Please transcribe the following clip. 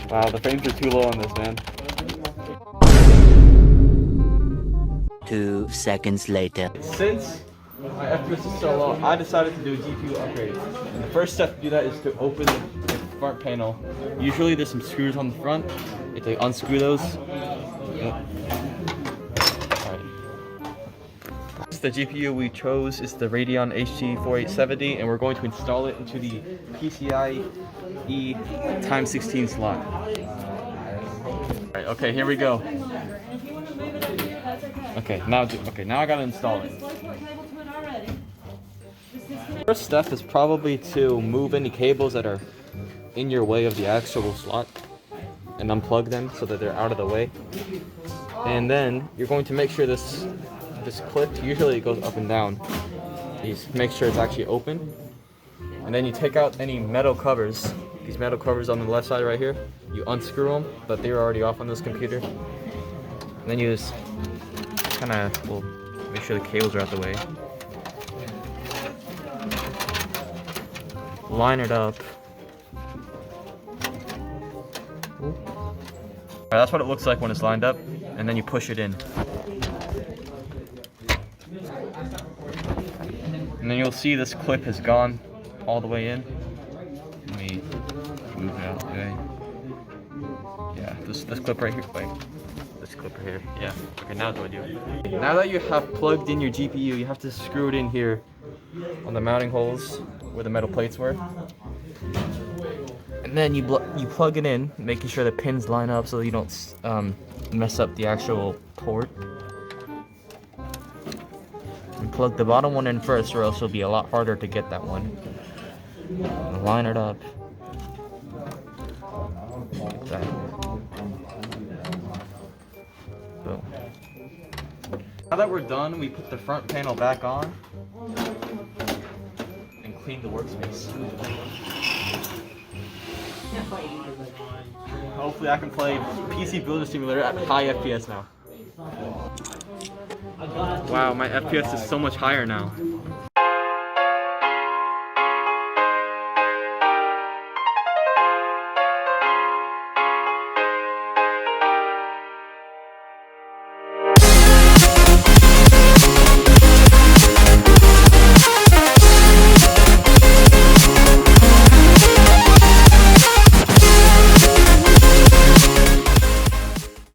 Wow, the frames are too low on this, man. 2 seconds later. Since my FPS is so low, I decided to do a GPU upgrade. And the first step to do that is to open the front panel. Usually there's some screws on the front. You have to unscrew those. Alright. The GPU we chose is the Radeon HG4870, and we're going to install it into the PCIe x16 slot. Alright, okay, here we go. Okay, now I gotta install it. First step is probably to move any cables that are in your way of the actual slot and unplug them so that they're out of the way. And then you're going to make sure this clip, usually it goes up and down. You just make sure it's actually open. And then you take out any metal covers. These metal covers on the left side right here. You unscrew them, but they're already off on this computer. And then you just kind of, well, make sure the cables are out the way. Line it up. That's what it looks like when it's lined up, and then you push it in. And then you'll see this clip has gone all the way in. Let me move it out of the way. Yeah, this clip right here. Wait, this clip right here. Yeah. Okay, now what do I do? Now that you have plugged in your GPU, you have to screw it in here on the mounting holes where the metal plates were. And then you plug it in, making sure the pins line up so you don't mess up the actual port. And plug the bottom one in first, or else it'll be a lot harder to get that one. And line it up. Like that. Boom. Now that we're done, we put the front panel back on and clean the workspace. Hopefully I can play PC Builder Simulator at high FPS now. Wow, my FPS is so much higher now.